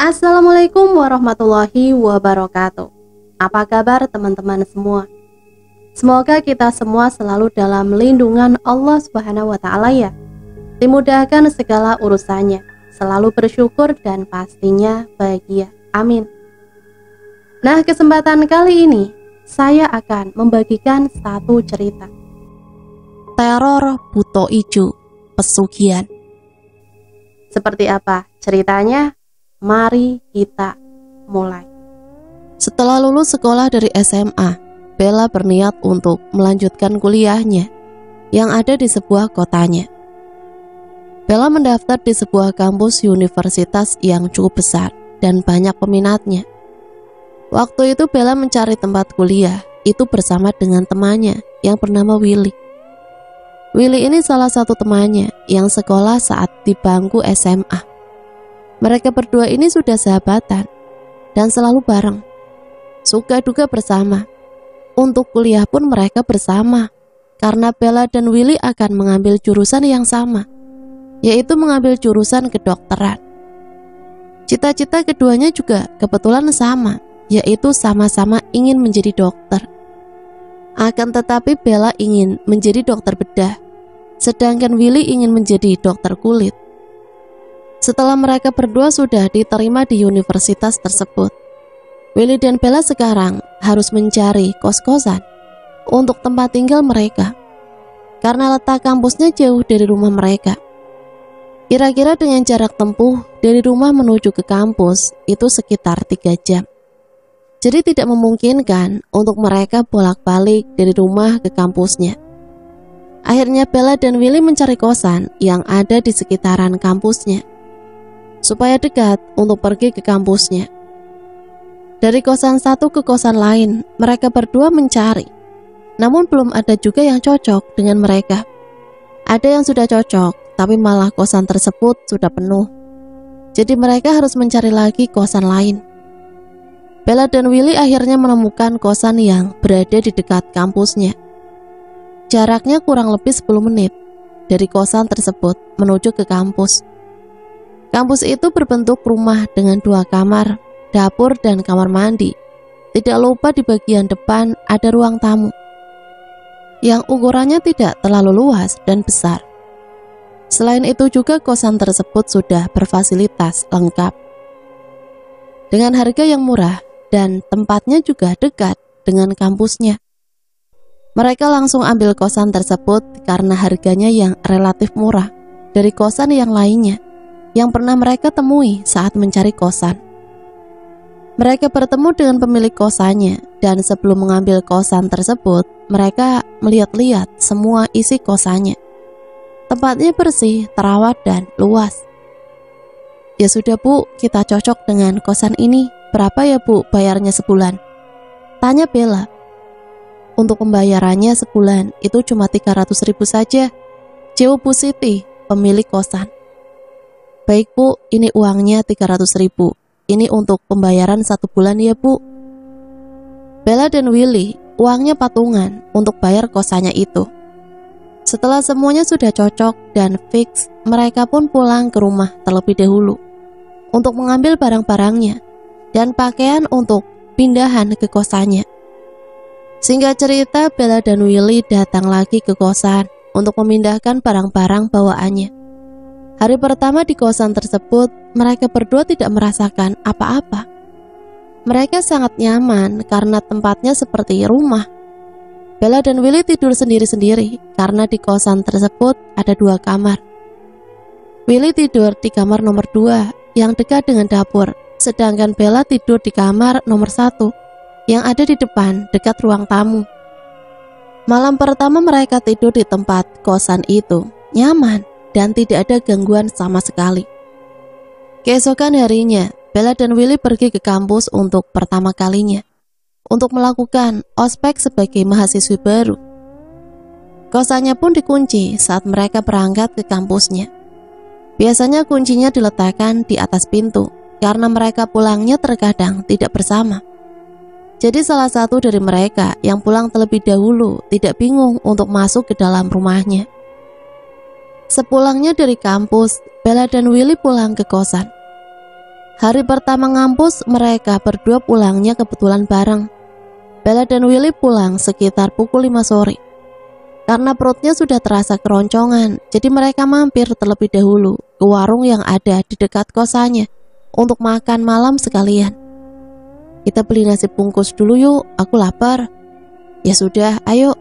Assalamualaikum warahmatullahi wabarakatuh. Apa kabar teman-teman semua? Semoga kita semua selalu dalam lindungan Allah Subhanahu wa Ta'ala ya. Dimudahkan segala urusannya, selalu bersyukur dan pastinya bahagia. Amin. Nah, kesempatan kali ini saya akan membagikan satu cerita. Teror Buto Ijo, pesugihan. Seperti apa ceritanya? Mari kita mulai. Setelah lulus sekolah dari SMA, Bella berniat untuk melanjutkan kuliahnya yang ada di sebuah kotanya. Bella mendaftar di sebuah kampus universitas yang cukup besar dan banyak peminatnya. Waktu itu Bella mencari tempat kuliah itu bersama dengan temannya yang bernama Willy. Willy ini salah satu temannya yang sekolah saat di bangku SMA. Mereka berdua ini sudah sahabatan dan selalu bareng, suka duka bersama. Untuk kuliah pun mereka bersama, karena Bella dan Willy akan mengambil jurusan yang sama, yaitu mengambil jurusan kedokteran. Cita-cita keduanya juga kebetulan sama, yaitu sama-sama ingin menjadi dokter. Akan tetapi Bella ingin menjadi dokter bedah, sedangkan Willy ingin menjadi dokter kulit. Setelah mereka berdua sudah diterima di universitas tersebut, Willy dan Bella sekarang harus mencari kos-kosan untuk tempat tinggal mereka, karena letak kampusnya jauh dari rumah mereka. Kira-kira dengan jarak tempuh dari rumah menuju ke kampus itu sekitar 3 jam. Jadi tidak memungkinkan untuk mereka bolak-balik dari rumah ke kampusnya. Akhirnya Bella dan Willy mencari kosan yang ada di sekitaran kampusnya, supaya dekat untuk pergi ke kampusnya. Dari kosan satu ke kosan lain, mereka berdua mencari. Namun belum ada juga yang cocok dengan mereka. Ada yang sudah cocok, tapi malah kosan tersebut sudah penuh. Jadi mereka harus mencari lagi kosan lain. Bella dan Willy akhirnya menemukan kosan yang berada di dekat kampusnya. Jaraknya kurang lebih 10 menit dari kosan tersebut menuju ke kampus. Kampus itu berbentuk rumah dengan 2 kamar, dapur dan kamar mandi. Tidak lupa di bagian depan ada ruang tamu yang ukurannya tidak terlalu luas dan besar. Selain itu juga kosan tersebut sudah berfasilitas lengkap dengan harga yang murah dan tempatnya juga dekat dengan kampusnya. Mereka langsung ambil kosan tersebut karena harganya yang relatif murah dari kosan yang lainnya yang pernah mereka temui saat mencari kosan. Mereka bertemu dengan pemilik kosannya, dan sebelum mengambil kosan tersebut, mereka melihat-lihat semua isi kosannya. Tempatnya bersih, terawat, dan luas. Ya sudah Bu, kita cocok dengan kosan ini. Berapa ya Bu bayarnya sebulan? Tanya Bella. Untuk pembayarannya sebulan itu cuma 300.000 saja, jawab Bu Siti, pemilik kosan. Baik Bu, ini uangnya 300.000. Ini untuk pembayaran 1 bulan ya Bu. Bella dan Willy uangnya patungan untuk bayar kosannya itu. Setelah semuanya sudah cocok dan fix, mereka pun pulang ke rumah terlebih dahulu untuk mengambil barang-barangnya dan pakaian untuk pindahan ke kosannya. Singkat cerita, Bella dan Willy datang lagi ke kosan untuk memindahkan barang-barang bawaannya. Hari pertama di kosan tersebut, mereka berdua tidak merasakan apa-apa. Mereka sangat nyaman karena tempatnya seperti rumah. Bella dan Willy tidur sendiri-sendiri karena di kosan tersebut ada 2 kamar. Willy tidur di kamar nomor 2 yang dekat dengan dapur, sedangkan Bella tidur di kamar nomor 1 yang ada di depan dekat ruang tamu. Malam pertama mereka tidur di tempat kosan itu nyaman dan tidak ada gangguan sama sekali. Keesokan harinya, Bella dan Willy pergi ke kampus untuk pertama kalinya, untuk melakukan ospek sebagai mahasiswi baru. Kosannya pun dikunci saat mereka berangkat ke kampusnya. Biasanya kuncinya diletakkan di atas pintu, karena mereka pulangnya terkadang tidak bersama. Jadi salah satu dari mereka yang pulang terlebih dahulu tidak bingung untuk masuk ke dalam rumahnya. Sepulangnya dari kampus, Bella dan Willy pulang ke kosan. Hari pertama ngampus, mereka berdua pulangnya kebetulan bareng. Bella dan Willy pulang sekitar pukul 5 sore. Karena perutnya sudah terasa keroncongan, jadi mereka mampir terlebih dahulu ke warung yang ada di dekat kosannya untuk makan malam sekalian. Kita beli nasi bungkus dulu yuk, aku lapar. Ya sudah, ayo.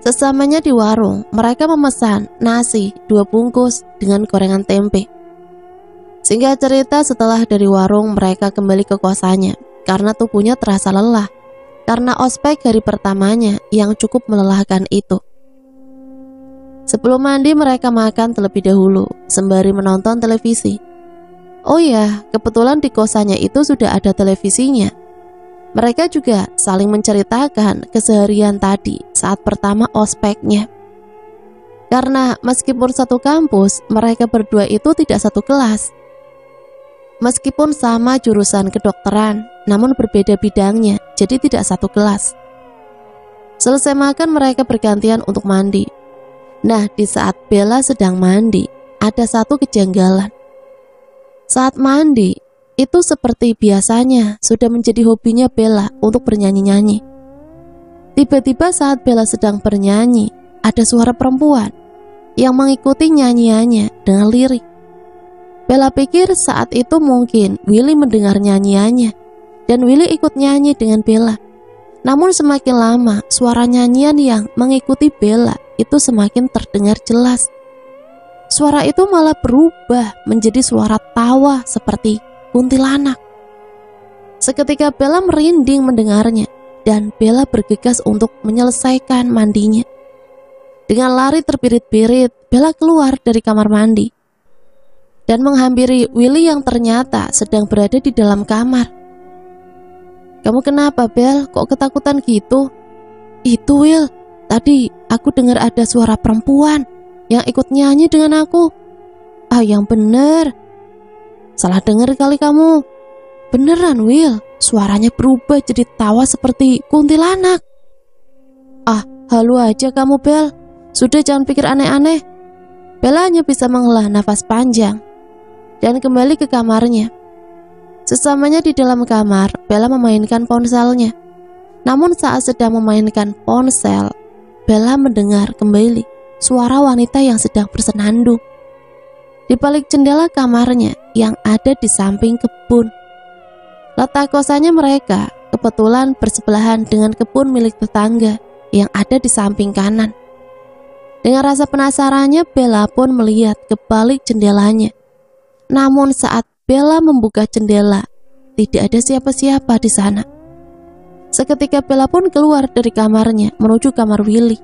Sesamanya di warung, mereka memesan nasi 2 bungkus dengan gorengan tempe. Singkat cerita, setelah dari warung mereka kembali ke kosannya karena tubuhnya terasa lelah karena ospek hari pertamanya yang cukup melelahkan itu. Sebelum mandi mereka makan terlebih dahulu sembari menonton televisi. Oh ya, kebetulan di kosannya itu sudah ada televisinya. Mereka juga saling menceritakan keseharian tadi saat pertama ospeknya. Karena meskipun satu kampus, mereka berdua itu tidak satu kelas. Meskipun sama jurusan kedokteran, namun berbeda bidangnya, jadi tidak satu kelas. Selesai makan mereka bergantian untuk mandi. Nah, di saat Bella sedang mandi, ada satu kejanggalan. Saat mandi, itu seperti biasanya sudah menjadi hobinya Bella untuk bernyanyi-nyanyi. Tiba-tiba saat Bella sedang bernyanyi, ada suara perempuan yang mengikuti nyanyiannya dengan lirik. Bella pikir saat itu mungkin Willy mendengar nyanyiannya dan Willy ikut nyanyi dengan Bella. Namun semakin lama suara nyanyian yang mengikuti Bella itu semakin terdengar jelas. Suara itu malah berubah menjadi suara tawa seperti kuntilanak. Seketika Bella merinding mendengarnya dan Bella bergegas untuk menyelesaikan mandinya. Dengan lari terbirit-birit, Bella keluar dari kamar mandi dan menghampiri Willy yang ternyata sedang berada di dalam kamar. Kamu kenapa, Bel? Kok ketakutan gitu? Itu, Will. Tadi aku dengar ada suara perempuan yang ikut nyanyi dengan aku. Ah, yang bener. Salah dengar kali kamu. Beneran, Will. Suaranya berubah jadi tawa seperti kuntilanak. Ah, halu aja kamu, Bel. Sudah, jangan pikir aneh-aneh. Bella hanya bisa menghela nafas panjang dan kembali ke kamarnya. Sesamanya di dalam kamar, Bella memainkan ponselnya. Namun saat sedang memainkan ponsel, Bella mendengar kembali suara wanita yang sedang bersenandung di balik jendela kamarnya yang ada di samping kebun. Letak kosannya mereka kebetulan bersebelahan dengan kebun milik tetangga yang ada di samping kanan. Dengan rasa penasarannya, Bella pun melihat ke balik jendelanya. Namun saat Bella membuka jendela, tidak ada siapa-siapa di sana. Seketika Bella pun keluar dari kamarnya menuju kamar Willy.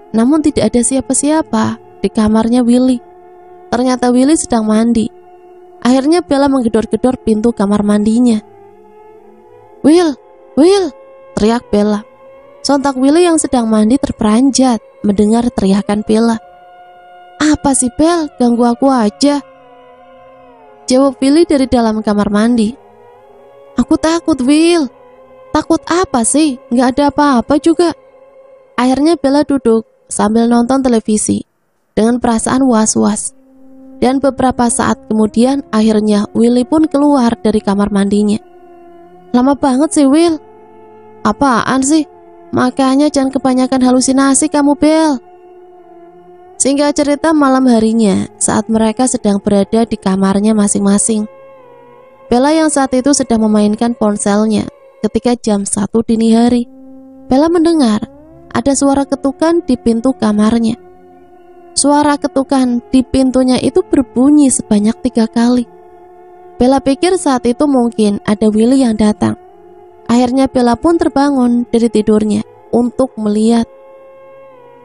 Namun tidak ada siapa-siapa di kamarnya Willy. Ternyata Willy sedang mandi. Akhirnya Bella menggedor-gedor pintu kamar mandinya. Will, Will, teriak Bella. Sontak Willy yang sedang mandi terperanjat mendengar teriakan Bella. Apa sih, Bel? Ganggu aku aja, jawab Willy dari dalam kamar mandi. Aku takut, Will. Takut apa sih? Gak ada apa-apa juga. Akhirnya Bella duduk sambil nonton televisi dengan perasaan was-was. Dan beberapa saat kemudian akhirnya Willy pun keluar dari kamar mandinya. Lama banget sih, Will. Apaan sih? Makanya jangan kebanyakan halusinasi kamu, Bel. Singkat cerita, malam harinya saat mereka sedang berada di kamarnya masing-masing, Bella yang saat itu sedang memainkan ponselnya. Ketika jam 1 dini hari, Bella mendengar ada suara ketukan di pintu kamarnya. Suara ketukan di pintunya itu berbunyi sebanyak 3 kali. Bella pikir saat itu mungkin ada Willy yang datang. Akhirnya Bella pun terbangun dari tidurnya untuk melihat.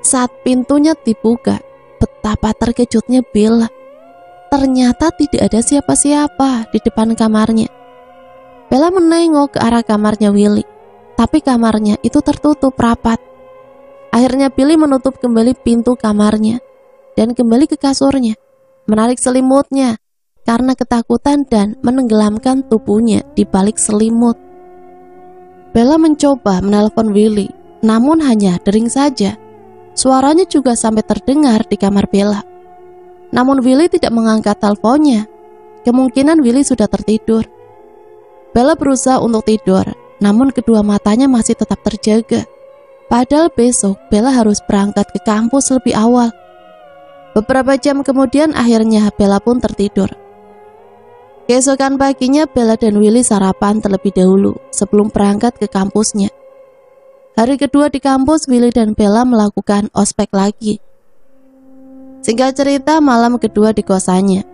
Saat pintunya dibuka, betapa terkejutnya Bella. Ternyata tidak ada siapa-siapa di depan kamarnya. Bella menengok ke arah kamarnya Willy, tapi kamarnya itu tertutup rapat. Akhirnya Billy menutup kembali pintu kamarnya dan kembali ke kasurnya, menarik selimutnya karena ketakutan dan menenggelamkan tubuhnya di balik selimut. Bella mencoba menelpon Willy, namun hanya dering saja. Suaranya juga sampai terdengar di kamar Bella. Namun Willy tidak mengangkat teleponnya. kemungkinan Willy sudah tertidur. Bella berusaha untuk tidur, namun kedua matanya masih tetap terjaga. Padahal besok Bella harus berangkat ke kampus lebih awal. Beberapa jam kemudian akhirnya Bella pun tertidur. Keesokan paginya Bella dan Willy sarapan terlebih dahulu sebelum berangkat ke kampusnya. Hari kedua di kampus, Willy dan Bella melakukan ospek lagi. Singkat cerita, malam kedua di kosannya,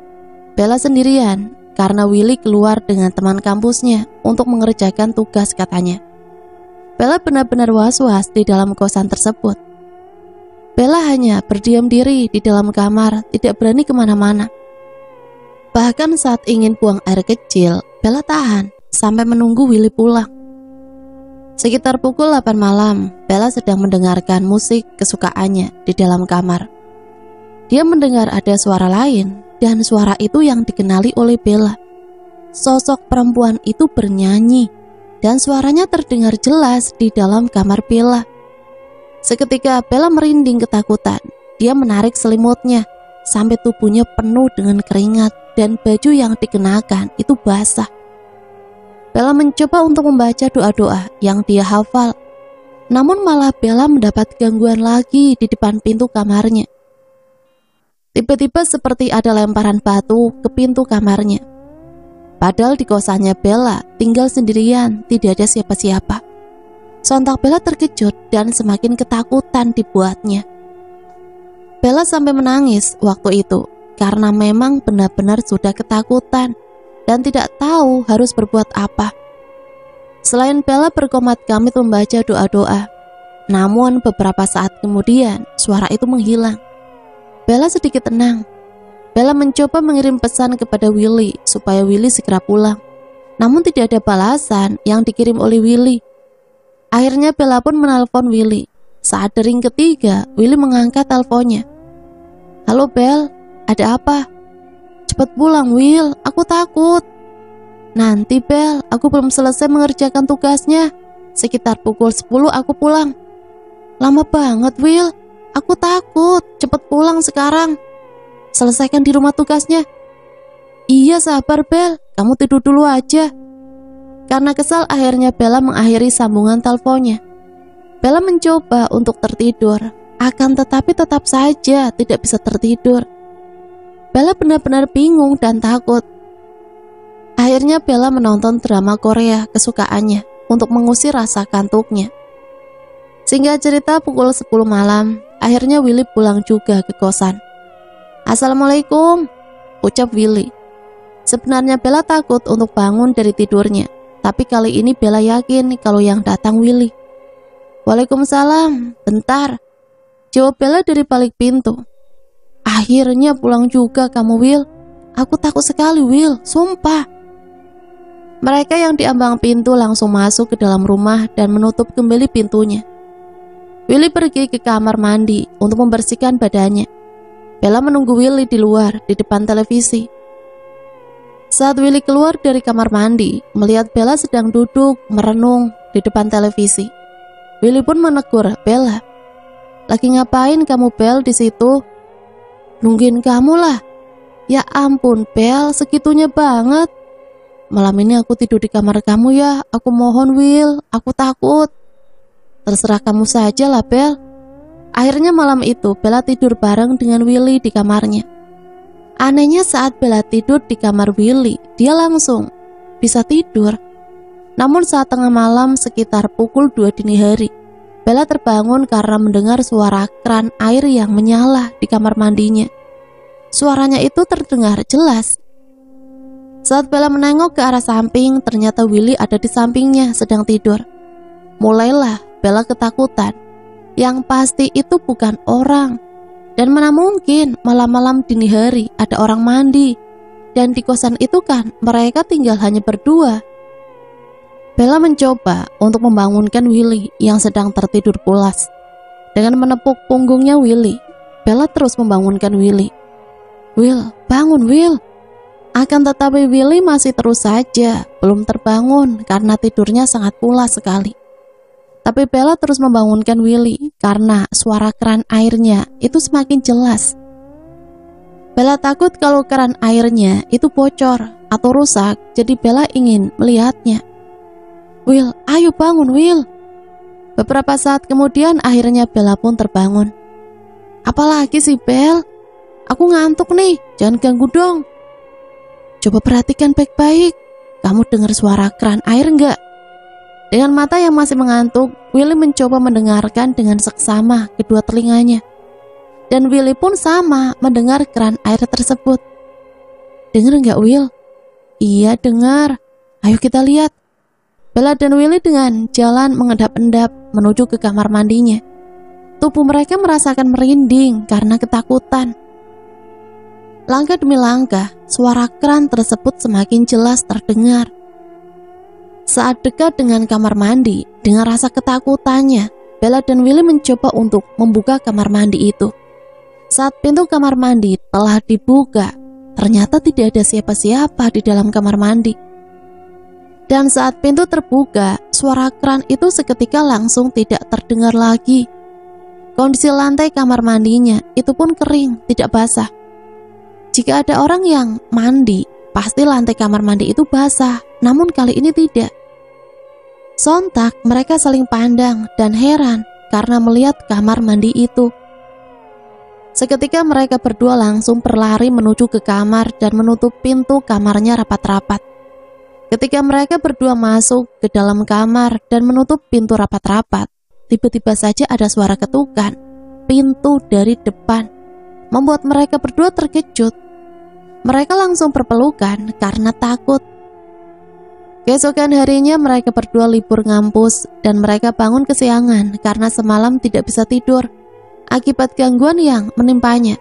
Bella sendirian karena Willy keluar dengan teman kampusnya untuk mengerjakan tugas katanya. Bella benar-benar was-was di dalam kosan tersebut. Bella hanya berdiam diri di dalam kamar, tidak berani kemana-mana. Bahkan saat ingin buang air kecil, Bella tahan sampai menunggu Willy pulang. Sekitar pukul 8 malam, Bella sedang mendengarkan musik kesukaannya di dalam kamar. Dia mendengar ada suara lain, dan suara itu yang dikenali oleh Bella. Sosok perempuan itu bernyanyi, dan suaranya terdengar jelas di dalam kamar Bella. Seketika Bella merinding ketakutan. Dia menarik selimutnya, sampai tubuhnya penuh dengan keringat, dan baju yang dikenakan itu basah. Bella mencoba untuk membaca doa-doa yang dia hafal. Namun malah Bella mendapat gangguan lagi di depan pintu kamarnya. Tiba-tiba seperti ada lemparan batu ke pintu kamarnya. Padahal di kosannya Bella tinggal sendirian, tidak ada siapa-siapa. Sontak Bella terkejut dan semakin ketakutan dibuatnya. Bella sampai menangis waktu itu karena memang benar-benar sudah ketakutan dan tidak tahu harus berbuat apa. Selain Bella berkomat-kamit membaca doa-doa, namun beberapa saat kemudian suara itu menghilang. Bella sedikit tenang. Bella mencoba mengirim pesan kepada Willy supaya Willy segera pulang. Namun tidak ada balasan yang dikirim oleh Willy. Akhirnya Bella pun menelpon Willy. Saat dering ketiga, Willy mengangkat teleponnya. "Halo Bel, ada apa?" "Cepat pulang Will, aku takut." "Nanti Bel, aku belum selesai mengerjakan tugasnya. Sekitar pukul 10 aku pulang." "Lama banget Will, aku takut, cepet pulang sekarang. Selesaikan di rumah tugasnya." "Iya sabar Bel, kamu tidur dulu aja." Karena kesal akhirnya Bella mengakhiri sambungan teleponnya. Bella mencoba untuk tertidur, akan tetapi tetap saja tidak bisa tertidur. Bella benar-benar bingung dan takut. Akhirnya Bella menonton drama Korea kesukaannya untuk mengusir rasa kantuknya. Singkat cerita pukul 10 malam, akhirnya Willy pulang juga ke kosan. "Assalamualaikum," ucap Willy. Sebenarnya Bella takut untuk bangun dari tidurnya, tapi kali ini Bella yakin kalau yang datang Willy. "Waalaikumsalam, bentar," jawab Bella dari balik pintu. "Akhirnya pulang juga kamu Will. Aku takut sekali Will, sumpah." Mereka yang di ambang pintu langsung masuk ke dalam rumah dan menutup kembali pintunya. Willy pergi ke kamar mandi untuk membersihkan badannya. Bella menunggu Willy di luar, di depan televisi. Saat Willy keluar dari kamar mandi, melihat Bella sedang duduk merenung di depan televisi. Willy pun menegur Bella. "Lagi ngapain kamu Bel di situ?" "Nungguin kamu lah." "Ya ampun Bel, segitunya banget." "Malam ini aku tidur di kamar kamu ya, aku mohon Will, aku takut." "Terserah kamu saja lah Bel." Akhirnya malam itu Bella tidur bareng dengan Willy di kamarnya. Anehnya saat Bella tidur di kamar Willy, dia langsung bisa tidur. Namun saat tengah malam sekitar pukul 2 dini hari, Bella terbangun karena mendengar suara kran air yang menyala di kamar mandinya. Suaranya itu terdengar jelas. Saat Bella menengok ke arah samping, ternyata Willy ada di sampingnya sedang tidur. Mulailah Bella ketakutan. Yang pasti itu bukan orang. Dan mana mungkin malam-malam dini hari ada orang mandi. Dan di kosan itu kan mereka tinggal hanya berdua. Bella mencoba untuk membangunkan Willy yang sedang tertidur pulas. Dengan menepuk punggungnya Willy, Bella terus membangunkan Willy. "Will, bangun Will." Akan tetapi Willy masih terus saja belum terbangun karena tidurnya sangat pulas sekali. Tapi Bella terus membangunkan Willy karena suara keran airnya itu semakin jelas. Bella takut kalau keran airnya itu bocor atau rusak, jadi Bella ingin melihatnya. "Will, ayo bangun, Will." Beberapa saat kemudian akhirnya Bella pun terbangun. "Apalagi sih, Bel? Aku ngantuk nih, jangan ganggu dong." "Coba perhatikan baik-baik, kamu dengar suara keran air enggak?" Dengan mata yang masih mengantuk, Willy mencoba mendengarkan dengan seksama kedua telinganya. Dan Willy pun sama mendengar keran air tersebut. "Dengar enggak, Will?" "Iya, dengar. Ayo kita lihat." Bella dan Willy dengan jalan mengendap-endap menuju ke kamar mandinya. Tubuh mereka merasakan merinding karena ketakutan. Langkah demi langkah, suara keran tersebut semakin jelas terdengar. Saat dekat dengan kamar mandi, dengan rasa ketakutannya, Bella dan Willy mencoba untuk membuka kamar mandi itu. Saat pintu kamar mandi telah dibuka, ternyata tidak ada siapa-siapa di dalam kamar mandi. Dan saat pintu terbuka, suara keran itu seketika langsung tidak terdengar lagi. Kondisi lantai kamar mandinya itu pun kering, tidak basah. Jika ada orang yang mandi, pasti lantai kamar mandi itu basah, namun kali ini tidak. Sontak mereka saling pandang dan heran karena melihat kamar mandi itu. Seketika mereka berdua langsung berlari menuju ke kamar dan menutup pintu kamarnya rapat-rapat. Ketika mereka berdua masuk ke dalam kamar dan menutup pintu rapat-rapat, tiba-tiba saja ada suara ketukan pintu dari depan, membuat mereka berdua terkejut. Mereka langsung berpelukan karena takut. Keesokan harinya mereka berdua libur ngampus dan mereka bangun kesiangan karena semalam tidak bisa tidur akibat gangguan yang menimpanya.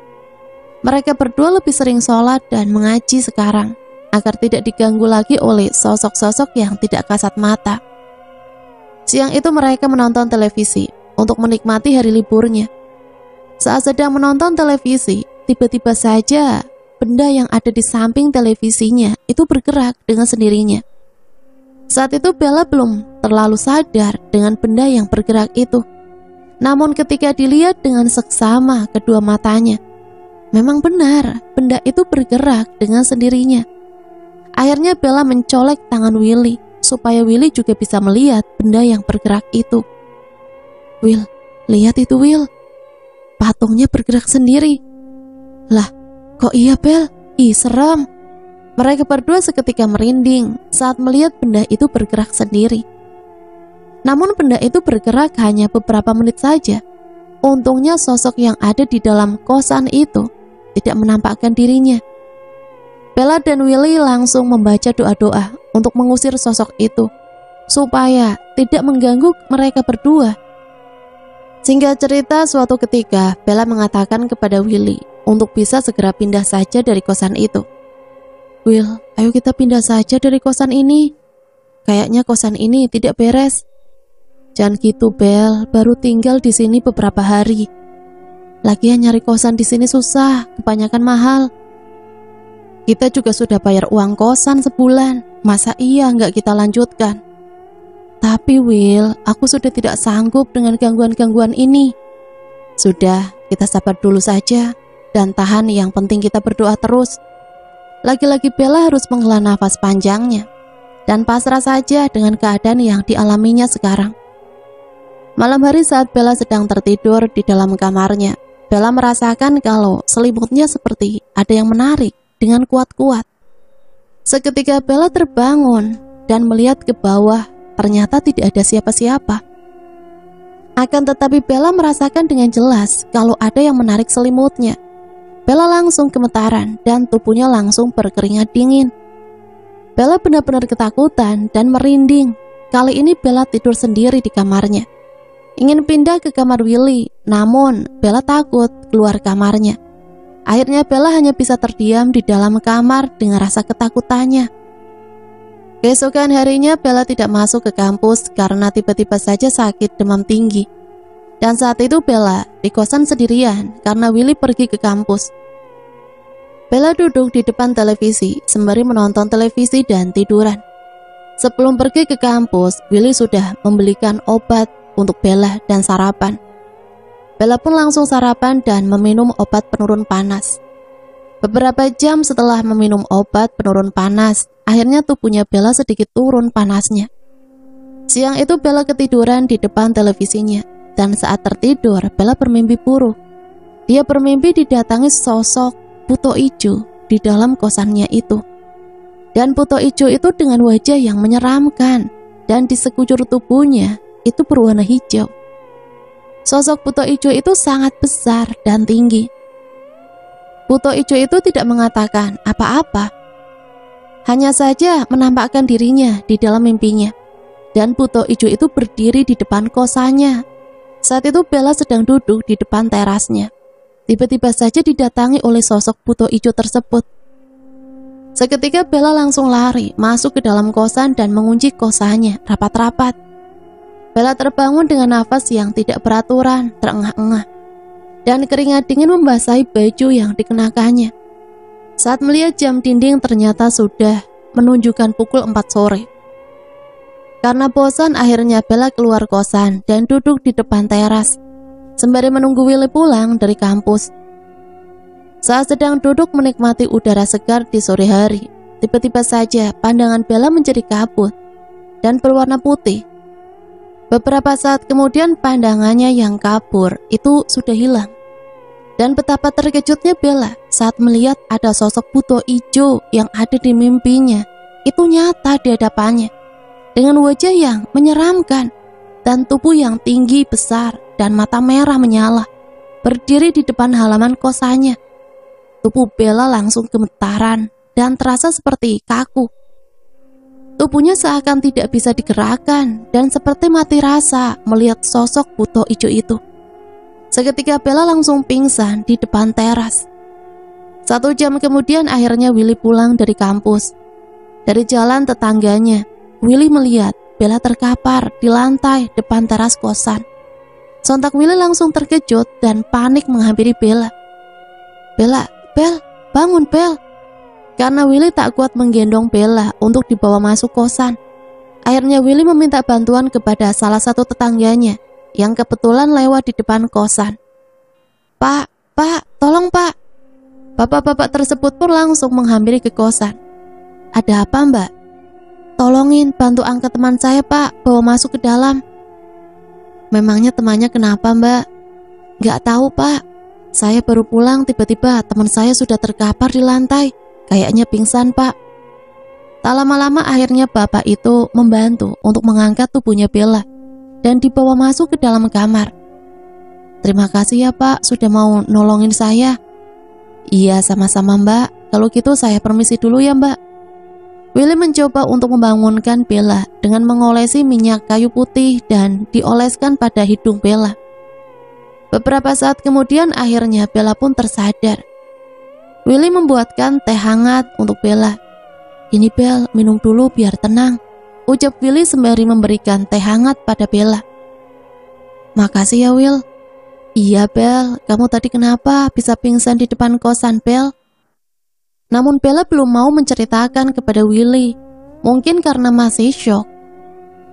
Mereka berdua lebih sering sholat dan mengaji sekarang agar tidak diganggu lagi oleh sosok-sosok yang tidak kasat mata. Siang itu mereka menonton televisi untuk menikmati hari liburnya. Saat sedang menonton televisi, tiba-tiba saja benda yang ada di samping televisinya itu bergerak dengan sendirinya. Saat itu Bella belum terlalu sadar dengan benda yang bergerak itu. Namun ketika dilihat dengan seksama kedua matanya, memang benar benda itu bergerak dengan sendirinya. Akhirnya Bella mencolek tangan Willy supaya Willy juga bisa melihat benda yang bergerak itu. "Will, lihat itu, Will. Patungnya bergerak sendiri." "Lah, kok iya, Bel? Ih, serem." Mereka berdua seketika merinding saat melihat benda itu bergerak sendiri. Namun benda itu bergerak hanya beberapa menit saja. Untungnya sosok yang ada di dalam kosan itu tidak menampakkan dirinya. Bella dan Willy langsung membaca doa-doa untuk mengusir sosok itu, supaya tidak mengganggu mereka berdua. Singkat cerita, suatu ketika Bella mengatakan kepada Willy untuk bisa segera pindah saja dari kosan itu. "Will, ayo kita pindah saja dari kosan ini. Kayaknya kosan ini tidak beres." "Jangan gitu, Bel, baru tinggal di sini beberapa hari. Lagian nyari kosan di sini susah, kebanyakan mahal. Kita juga sudah bayar uang kosan sebulan, masa iya nggak kita lanjutkan?" "Tapi Will, aku sudah tidak sanggup dengan gangguan-gangguan ini." "Sudah, kita sabar dulu saja dan tahan, yang penting kita berdoa terus." Lagi-lagi Bella harus menghela nafas panjangnya dan pasrah saja dengan keadaan yang dialaminya sekarang. Malam hari saat Bella sedang tertidur di dalam kamarnya, Bella merasakan kalau selimutnya seperti ada yang menarik dengan kuat-kuat. Seketika Bella terbangun dan melihat ke bawah, ternyata tidak ada siapa-siapa. Akan tetapi Bella merasakan dengan jelas kalau ada yang menarik selimutnya. Bella langsung gemetaran dan tubuhnya langsung berkeringat dingin. Bella benar-benar ketakutan dan merinding. Kali ini Bella tidur sendiri di kamarnya. Ingin pindah ke kamar Willy, namun Bella takut keluar kamarnya. Akhirnya Bella hanya bisa terdiam di dalam kamar dengan rasa ketakutannya. Keesokan harinya Bella tidak masuk ke kampus karena tiba-tiba saja sakit demam tinggi. Dan saat itu Bella di kosan sendirian karena Willy pergi ke kampus. Bella duduk di depan televisi sembari menonton televisi dan tiduran. Sebelum pergi ke kampus, Willy sudah membelikan obat untuk Bella dan sarapan. Bella pun langsung sarapan dan meminum obat penurun panas. Beberapa jam setelah meminum obat penurun panas, akhirnya tubuhnya Bella sedikit turun panasnya. Siang itu Bella ketiduran di depan televisinya, dan saat tertidur Bella bermimpi buruk. Dia bermimpi didatangi sosok buto ijo di dalam kosannya itu. Dan buto ijo itu dengan wajah yang menyeramkan, dan di sekujur tubuhnya itu berwarna hijau. Sosok buto ijo itu sangat besar dan tinggi. Buto ijo itu tidak mengatakan apa-apa, hanya saja menampakkan dirinya di dalam mimpinya. Dan buto ijo itu berdiri di depan kosannya. Saat itu Bella sedang duduk di depan terasnya. Tiba-tiba saja didatangi oleh sosok buto ijo tersebut. Seketika Bella langsung lari masuk ke dalam kosan dan mengunci kosannya rapat-rapat. Bella terbangun dengan nafas yang tidak beraturan, terengah-engah, dan keringat dingin membasahi baju yang dikenakannya. Saat melihat jam dinding ternyata sudah menunjukkan pukul 4 sore. Karena bosan akhirnya Bella keluar kosan dan duduk di depan teras sembari menunggu Willy pulang dari kampus. Saat sedang duduk menikmati udara segar di sore hari, tiba-tiba saja pandangan Bella menjadi kabut dan berwarna putih. Beberapa saat kemudian pandangannya yang kabur itu sudah hilang. Dan betapa terkejutnya Bella saat melihat ada sosok buto ijo yang ada di mimpinya. Itu nyata di hadapannya, dengan wajah yang menyeramkan dan tubuh yang tinggi besar dan mata merah menyala, berdiri di depan halaman kosannya. Tubuh Bella langsung gemetaran dan terasa seperti kaku. Tubuhnya seakan tidak bisa digerakkan dan seperti mati rasa melihat sosok buto ijo itu. Seketika Bella langsung pingsan di depan teras. 1 jam kemudian akhirnya Willy pulang dari kampus. Dari jalan tetangganya, Willy melihat Bella terkapar di lantai depan teras kosan. Sontak Willy langsung terkejut dan panik menghampiri Bella. Bel, bangun Bel. Karena Willy tak kuat menggendong Bella untuk dibawa masuk kosan. Akhirnya Willy meminta bantuan kepada salah satu tetangganya yang kebetulan lewat di depan kosan. Pak, tolong Pak. Bapak-bapak tersebut pun langsung menghampiri ke kosan. Ada apa Mbak? Tolongin bantu angkat teman saya Pak, bawa masuk ke dalam. Memangnya temannya kenapa Mbak? Gak tahu Pak, saya baru pulang tiba-tiba teman saya sudah terkapar di lantai. Kayaknya pingsan Pak. Tak lama-lama akhirnya bapak itu membantu untuk mengangkat tubuhnya Bella dan dibawa masuk ke dalam kamar. Terima kasih ya Pak sudah mau nolongin saya. Iya sama-sama Mbak, kalau gitu saya permisi dulu ya Mbak. Willy mencoba untuk membangunkan Bella dengan mengolesi minyak kayu putih dan dioleskan pada hidung Bella. Beberapa saat kemudian akhirnya Bella pun tersadar. Willy membuatkan teh hangat untuk Bella. Ini Bel, minum dulu biar tenang, ucap Willy sembari memberikan teh hangat pada Bella. Makasih ya Will. Iya Bel, kamu tadi kenapa bisa pingsan di depan kosan Bel? Namun Bella belum mau menceritakan kepada Willy, mungkin karena masih syok.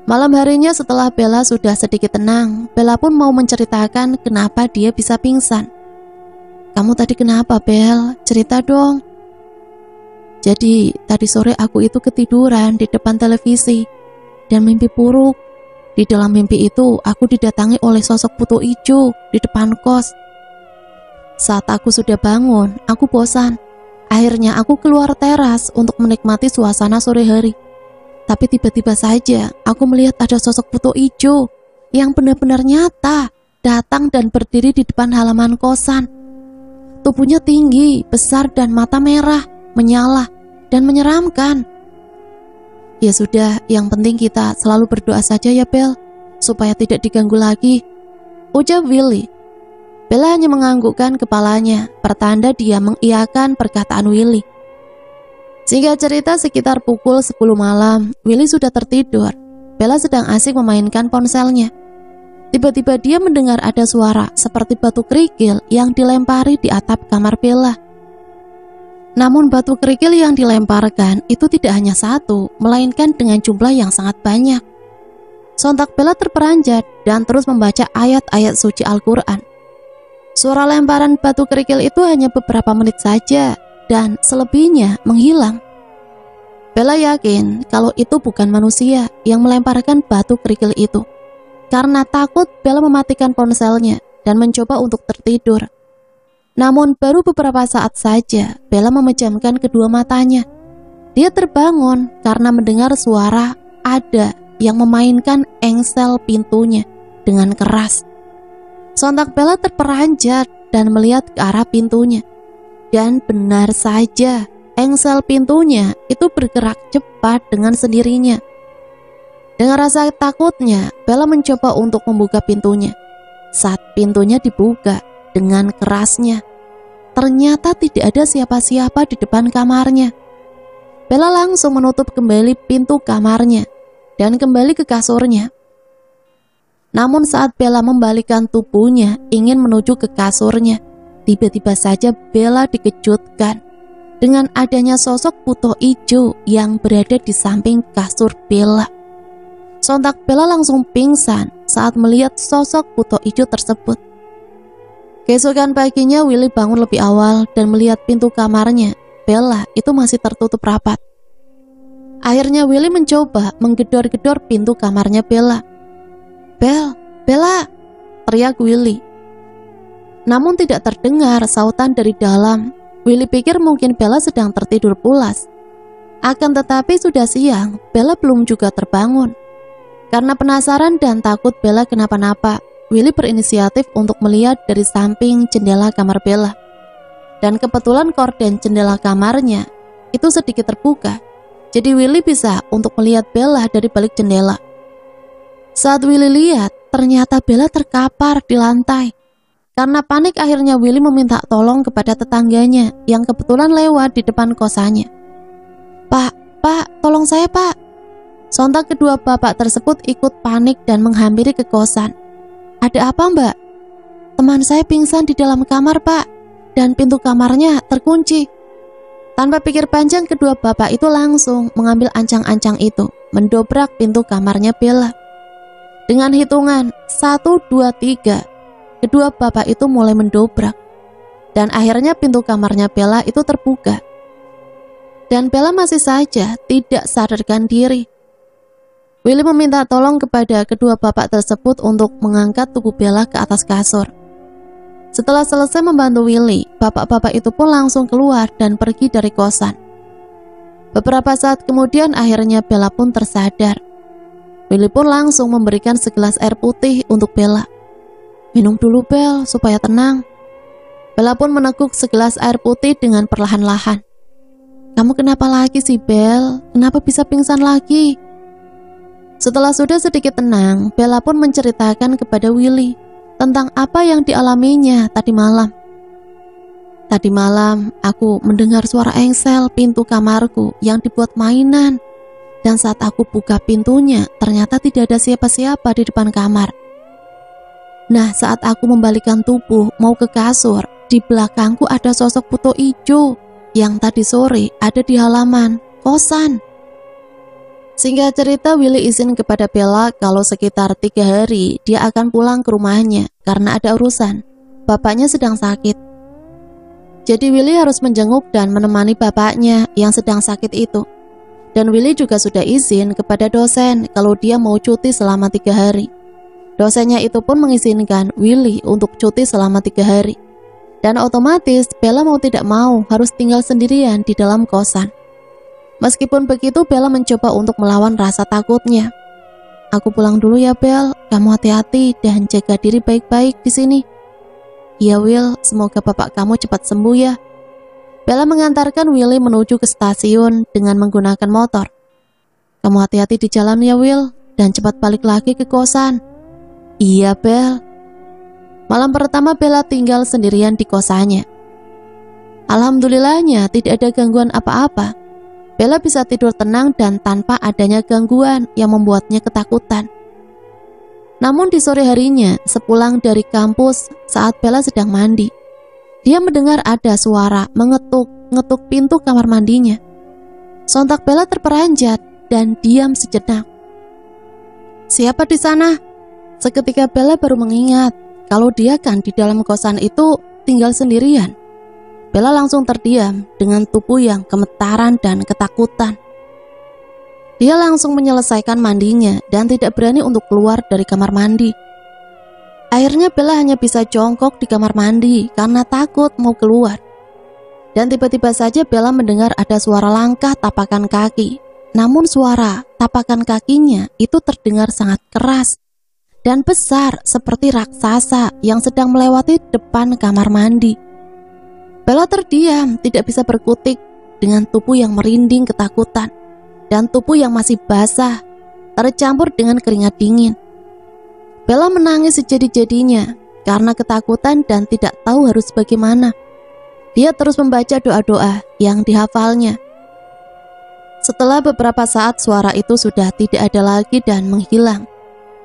Malam harinya setelah Bella sudah sedikit tenang, Bella pun mau menceritakan kenapa dia bisa pingsan. Kamu tadi kenapa Bel? Cerita dong. Jadi tadi sore aku itu ketiduran di depan televisi dan mimpi buruk. Di dalam mimpi itu aku didatangi oleh sosok buto ijo di depan kos. Saat aku sudah bangun, aku bosan. Akhirnya aku keluar teras untuk menikmati suasana sore hari. Tapi tiba-tiba saja aku melihat ada sosok buto ijo yang benar-benar nyata datang dan berdiri di depan halaman kosan. Tubuhnya tinggi, besar dan mata merah, menyala dan menyeramkan. Ya sudah, yang penting kita selalu berdoa saja ya Bel, supaya tidak diganggu lagi, ucap Willy. Bella hanya menganggukkan kepalanya, pertanda dia mengiyakan perkataan Willy. Singkat cerita sekitar pukul 10 malam, Willy sudah tertidur. Bella sedang asik memainkan ponselnya. Tiba-tiba dia mendengar ada suara seperti batu kerikil yang dilempari di atap kamar Bella. Namun batu kerikil yang dilemparkan itu tidak hanya satu, melainkan dengan jumlah yang sangat banyak. Sontak Bella terperanjat dan terus membaca ayat-ayat suci Al-Quran. Suara lemparan batu kerikil itu hanya beberapa menit saja, dan selebihnya menghilang. Bella yakin kalau itu bukan manusia yang melemparkan batu kerikil itu. Karena takut, Bella mematikan ponselnya dan mencoba untuk tertidur. Namun baru beberapa saat saja Bella memejamkan kedua matanya. Dia terbangun karena mendengar suara ada yang memainkan engsel pintunya dengan keras. Sontak Bella terperanjat dan melihat ke arah pintunya. Dan benar saja, engsel pintunya itu bergerak cepat dengan sendirinya. Dengan rasa takutnya, Bella mencoba untuk membuka pintunya. Saat pintunya dibuka dengan kerasnya, ternyata tidak ada siapa-siapa di depan kamarnya. Bella langsung menutup kembali pintu kamarnya dan kembali ke kasurnya. Namun saat Bella membalikkan tubuhnya ingin menuju ke kasurnya, tiba-tiba saja Bella dikejutkan dengan adanya sosok buto ijo yang berada di samping kasur Bella. Sontak Bella langsung pingsan saat melihat sosok buto ijo tersebut. Keesokan paginya Willy bangun lebih awal dan melihat pintu kamarnya Bella itu masih tertutup rapat. Akhirnya Willy mencoba menggedor-gedor pintu kamarnya Bella. Bella, teriak Willy. Namun tidak terdengar sautan dari dalam. Willy pikir mungkin Bella sedang tertidur pulas. Akan tetapi sudah siang, Bella belum juga terbangun. Karena penasaran dan takut Bella kenapa-napa, Willy berinisiatif untuk melihat dari samping jendela kamar Bella. Dan kebetulan korden jendela kamarnya itu sedikit terbuka. Jadi Willy bisa untuk melihat Bella dari balik jendela. Saat Willy lihat, ternyata Bella terkapar di lantai. Karena panik akhirnya Willy meminta tolong kepada tetangganya yang kebetulan lewat di depan kosannya. Pak, tolong saya Pak. Sontak kedua bapak tersebut ikut panik dan menghampiri ke kosan. Ada apa Mbak? Teman saya pingsan di dalam kamar Pak, dan pintu kamarnya terkunci. Tanpa pikir panjang, kedua bapak itu langsung mengambil ancang-ancang itu, mendobrak pintu kamarnya Bella. Dengan hitungan 1, 2, 3, kedua bapak itu mulai mendobrak. Dan akhirnya pintu kamarnya Bella itu terbuka. Dan Bella masih saja tidak sadarkan diri. Willy meminta tolong kepada kedua bapak tersebut untuk mengangkat tubuh Bella ke atas kasur. Setelah selesai membantu Willy, bapak-bapak itu pun langsung keluar dan pergi dari kosan. Beberapa saat kemudian akhirnya Bella pun tersadar. Willy pun langsung memberikan segelas air putih untuk Bella. Minum dulu Bel, supaya tenang. Bella pun meneguk segelas air putih dengan perlahan-lahan. Kamu kenapa lagi sih Bel? Kenapa bisa pingsan lagi? Setelah sudah sedikit tenang, Bella pun menceritakan kepada Willy tentang apa yang dialaminya tadi malam. Tadi malam aku mendengar suara engsel pintu kamarku yang dibuat mainan. Dan saat aku buka pintunya, ternyata tidak ada siapa-siapa di depan kamar. Nah, saat aku membalikkan tubuh mau ke kasur, di belakangku ada sosok buto ijo yang tadi sore ada di halaman kosan. Singkat cerita, Willy izin kepada Bella kalau sekitar 3 hari dia akan pulang ke rumahnya karena ada urusan. Bapaknya sedang sakit. Jadi Willy harus menjenguk dan menemani bapaknya yang sedang sakit itu. Dan Willy juga sudah izin kepada dosen kalau dia mau cuti selama 3 hari. Dosennya itu pun mengizinkan Willy untuk cuti selama 3 hari. Dan otomatis Bella mau tidak mau harus tinggal sendirian di dalam kosan. Meskipun begitu, Bella mencoba untuk melawan rasa takutnya. Aku pulang dulu ya Bel, kamu hati-hati dan jaga diri baik-baik di sini. Iya Will, semoga bapak kamu cepat sembuh ya. Bella mengantarkan Willy menuju ke stasiun dengan menggunakan motor. Kamu hati-hati di jalan ya Will, dan cepat balik lagi ke kosan. Iya Bel. Malam pertama Bella tinggal sendirian di kosannya. Alhamdulillahnya tidak ada gangguan apa-apa. Bella bisa tidur tenang dan tanpa adanya gangguan yang membuatnya ketakutan. Namun di sore harinya, sepulang dari kampus saat Bella sedang mandi, dia mendengar ada suara mengetuk pintu kamar mandinya. Sontak Bella terperanjat dan diam sejenak. Siapa di sana? Seketika Bella baru mengingat kalau dia kan di dalam kosan itu tinggal sendirian. Bella langsung terdiam dengan tubuh yang gemetaran dan ketakutan. Dia langsung menyelesaikan mandinya dan tidak berani untuk keluar dari kamar mandi. Akhirnya Bella hanya bisa jongkok di kamar mandi karena takut mau keluar. Dan tiba-tiba saja Bella mendengar ada suara langkah tapakan kaki. Namun suara tapakan kakinya itu terdengar sangat keras dan besar seperti raksasa yang sedang melewati depan kamar mandi. Bella terdiam, tidak bisa berkutik dengan tubuh yang merinding ketakutan dan tubuh yang masih basah tercampur dengan keringat dingin. Bella menangis sejadi-jadinya karena ketakutan dan tidak tahu harus bagaimana. Dia terus membaca doa-doa yang dihafalnya. Setelah beberapa saat suara itu sudah tidak ada lagi dan menghilang.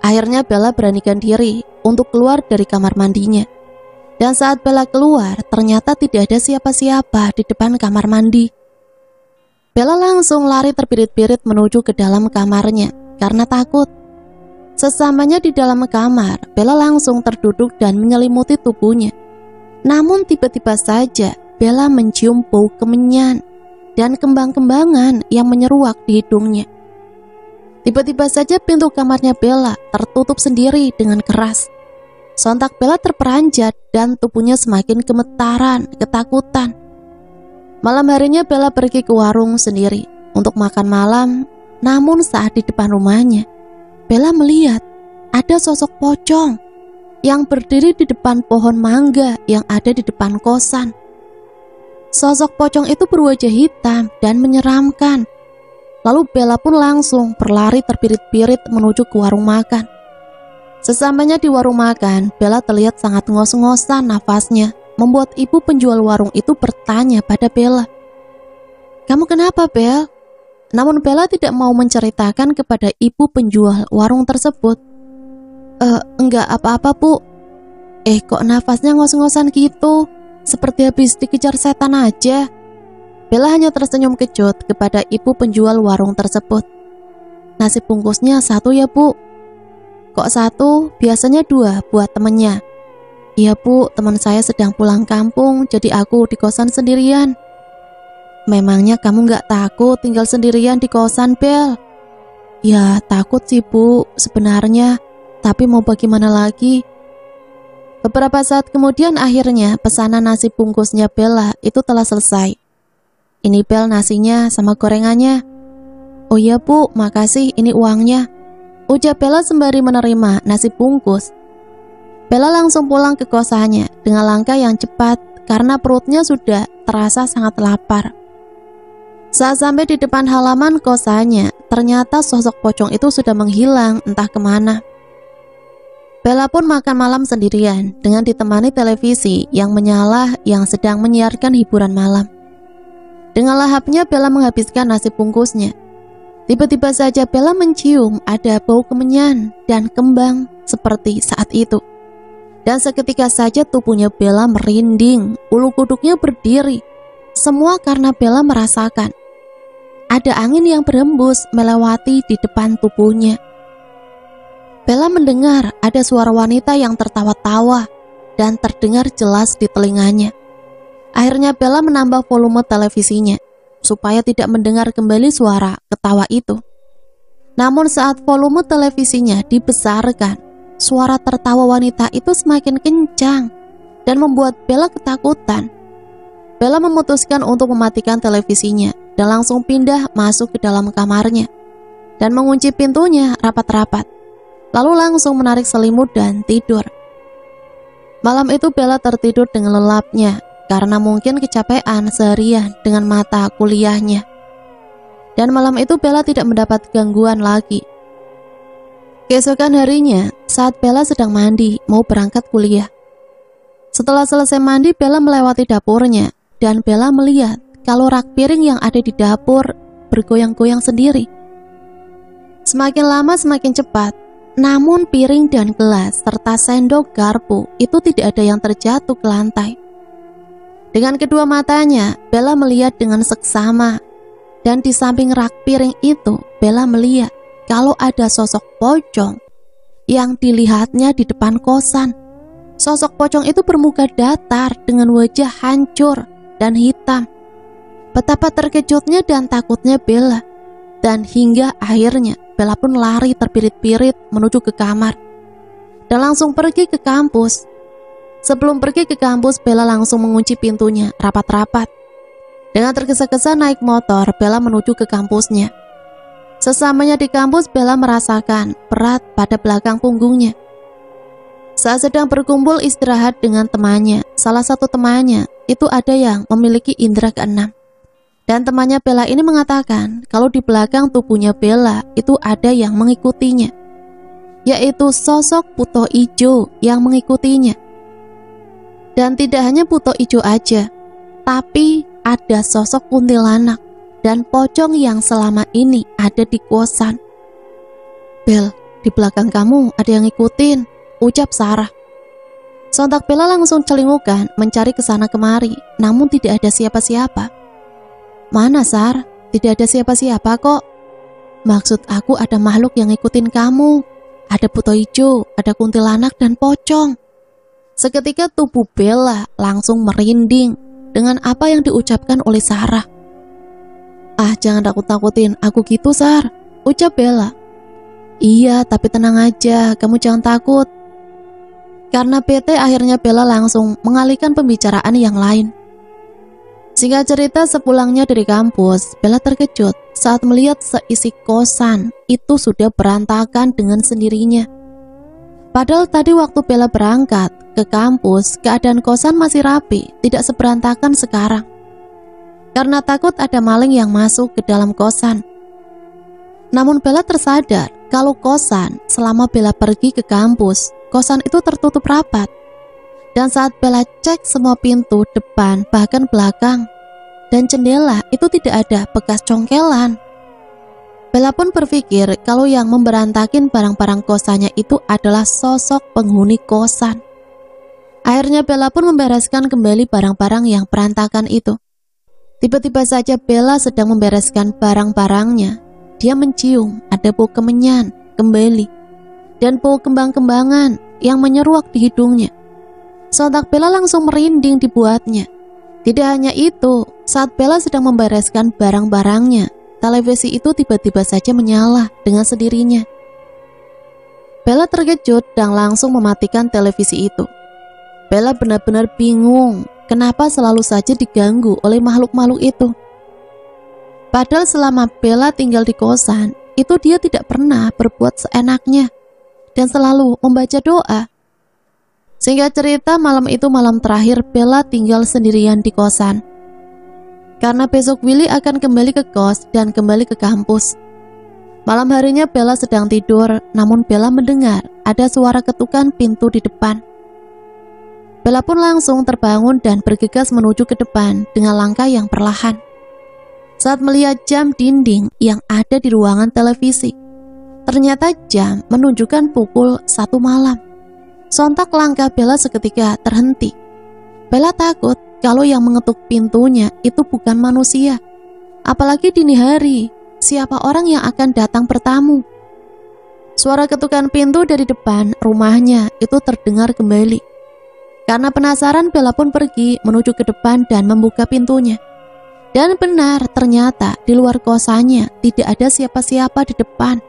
Akhirnya Bella beranikan diri untuk keluar dari kamar mandinya. Dan saat Bella keluar, ternyata tidak ada siapa-siapa di depan kamar mandi. Bella langsung lari terbirit-birit menuju ke dalam kamarnya karena takut. Sesamanya di dalam kamar, Bella langsung terduduk dan menyelimuti tubuhnya. Namun tiba-tiba saja Bella mencium bau kemenyan dan kembang-kembangan yang menyeruak di hidungnya. Tiba-tiba saja pintu kamarnya Bella tertutup sendiri dengan keras. Sontak Bella terperanjat dan tubuhnya semakin gemetaran, ketakutan. Malam harinya Bella pergi ke warung sendiri untuk makan malam. Namun saat di depan rumahnya, Bella melihat ada sosok pocong yang berdiri di depan pohon mangga yang ada di depan kosan. Sosok pocong itu berwajah hitam dan menyeramkan. Lalu Bella pun langsung berlari terbirit-birit menuju ke warung makan. Sesampainya di warung makan, Bella terlihat sangat ngos-ngosan nafasnya, membuat ibu penjual warung itu bertanya pada Bella, "Kamu kenapa, Bel?" Namun Bella tidak mau menceritakan kepada ibu penjual warung tersebut. Enggak apa-apa, Bu." Kok nafasnya ngos-ngosan gitu? Seperti habis dikejar setan aja." Bella hanya tersenyum kecut kepada ibu penjual warung tersebut. "Nasi bungkusnya 1 ya, Bu." "Kok 1? Biasanya 2 buat temennya." "Iya, Bu, teman saya sedang pulang kampung, jadi aku di kosan sendirian." "Memangnya kamu gak takut tinggal sendirian di kosan, Bel?" "Ya takut sih, Bu, sebenarnya, tapi mau bagaimana lagi?" Beberapa saat kemudian akhirnya pesanan nasi bungkusnya Bella itu telah selesai. "Ini Bel nasinya sama gorengannya." "Oh iya, Bu, makasih, ini uangnya," ujar Bella sembari menerima nasi bungkus. Bella langsung pulang ke kosannya dengan langkah yang cepat karena perutnya sudah terasa sangat lapar. Saat sampai di depan halaman kosannya, ternyata sosok pocong itu sudah menghilang entah kemana. Bella pun makan malam sendirian dengan ditemani televisi yang menyala yang sedang menyiarkan hiburan malam. Dengan lahapnya Bella menghabiskan nasi bungkusnya. Tiba-tiba saja Bella mencium ada bau kemenyan dan kembang seperti saat itu. Dan seketika saja tubuhnya Bella merinding, bulu kuduknya berdiri. Semua karena Bella merasakan ada angin yang berembus melewati di depan tubuhnya. Bella mendengar ada suara wanita yang tertawa-tawa dan terdengar jelas di telinganya. Akhirnya Bella menambah volume televisinya supaya tidak mendengar kembali suara ketawa itu. Namun saat volume televisinya dibesarkan, suara tertawa wanita itu semakin kencang dan membuat Bella ketakutan. Bella memutuskan untuk mematikan televisinya dan langsung pindah masuk ke dalam kamarnya dan mengunci pintunya rapat-rapat. Lalu langsung menarik selimut dan tidur. Malam itu Bella tertidur dengan lelapnya karena mungkin kecapean seharian dengan mata kuliahnya. Dan malam itu Bella tidak mendapat gangguan lagi. Keesokan harinya, saat Bella sedang mandi mau berangkat kuliah. Setelah selesai mandi, Bella melewati dapurnya dan Bella melihat kalau rak piring yang ada di dapur bergoyang-goyang sendiri. Semakin lama semakin cepat. Namun piring dan gelas serta sendok garpu itu tidak ada yang terjatuh ke lantai. Dengan kedua matanya, Bella melihat dengan seksama. Dan di samping rak piring itu, Bella melihat kalau ada sosok pocong yang dilihatnya di depan kosan. Sosok pocong itu bermuka datar dengan wajah hancur dan hitam. Betapa terkejutnya dan takutnya Bella. Dan hingga akhirnya Bella pun lari terpirit-pirit menuju ke kamar dan langsung pergi ke kampus. Sebelum pergi ke kampus, Bella langsung mengunci pintunya rapat-rapat. Dengan tergesa-gesa naik motor, Bella menuju ke kampusnya. Sesamanya di kampus, Bella merasakan berat pada belakang punggungnya. Saat sedang berkumpul istirahat dengan temannya, salah satu temannya itu ada yang memiliki indera keenam. Dan temannya Bella ini mengatakan kalau di belakang tubuhnya Bella itu ada yang mengikutinya, yaitu sosok buto ijo yang mengikutinya. Dan tidak hanya buto ijo aja, tapi ada sosok kuntilanak dan pocong yang selama ini ada di kosan. "Bel, di belakang kamu ada yang ngikutin," ucap Sarah. Sontak Bella langsung celingukan mencari kesana kemari, namun tidak ada siapa-siapa. "Mana, Sar? Tidak ada siapa-siapa kok." "Maksud aku ada makhluk yang ngikutin kamu. Ada buto hijau, ada kuntilanak dan pocong." Seketika tubuh Bella langsung merinding dengan apa yang diucapkan oleh Sarah. "Ah, jangan takut-takutin aku gitu, Sar," ucap Bella. "Iya, tapi tenang aja, kamu jangan takut." Karena bete, akhirnya Bella langsung mengalihkan pembicaraan yang lain. Singkat cerita, sepulangnya dari kampus, Bella terkejut saat melihat seisi kosan itu sudah berantakan dengan sendirinya. Padahal tadi waktu Bella berangkat ke kampus, keadaan kosan masih rapi, tidak seberantakan sekarang. Karena takut ada maling yang masuk ke dalam kosan. Namun Bella tersadar kalau kosan selama Bella pergi ke kampus, kosan itu tertutup rapat. Dan saat Bella cek semua pintu depan bahkan belakang dan jendela itu tidak ada bekas congkelan. Bella pun berpikir kalau yang memberantakin barang-barang kosannya itu adalah sosok penghuni kosan. Akhirnya Bella pun membereskan kembali barang-barang yang berantakan itu. Tiba-tiba saja Bella sedang membereskan barang-barangnya. Dia mencium ada bau kemenyan kembali dan bau kembang-kembangan yang menyeruak di hidungnya. Sontak Bella langsung merinding dibuatnya. Tidak hanya itu, saat Bella sedang membereskan barang-barangnya, televisi itu tiba-tiba saja menyala dengan sendirinya. Bella terkejut dan langsung mematikan televisi itu. Bella benar-benar bingung kenapa selalu saja diganggu oleh makhluk-makhluk itu. Padahal selama Bella tinggal di kosan, itu dia tidak pernah berbuat seenaknya dan selalu membaca doa. Singkat cerita, malam itu malam terakhir Bella tinggal sendirian di kosan. Karena besok Willy akan kembali ke kos dan kembali ke kampus. Malam harinya Bella sedang tidur, namun Bella mendengar ada suara ketukan pintu di depan. Bella pun langsung terbangun dan bergegas menuju ke depan dengan langkah yang perlahan. Saat melihat jam dinding yang ada di ruangan televisi, ternyata jam menunjukkan pukul 1 malam. Sontak langkah Bella seketika terhenti. Bella takut kalau yang mengetuk pintunya itu bukan manusia. Apalagi dini hari, siapa orang yang akan datang bertamu? Suara ketukan pintu dari depan rumahnya itu terdengar kembali. Karena penasaran, Bella pun pergi menuju ke depan dan membuka pintunya. Dan benar, ternyata di luar kosannya tidak ada siapa-siapa di depan.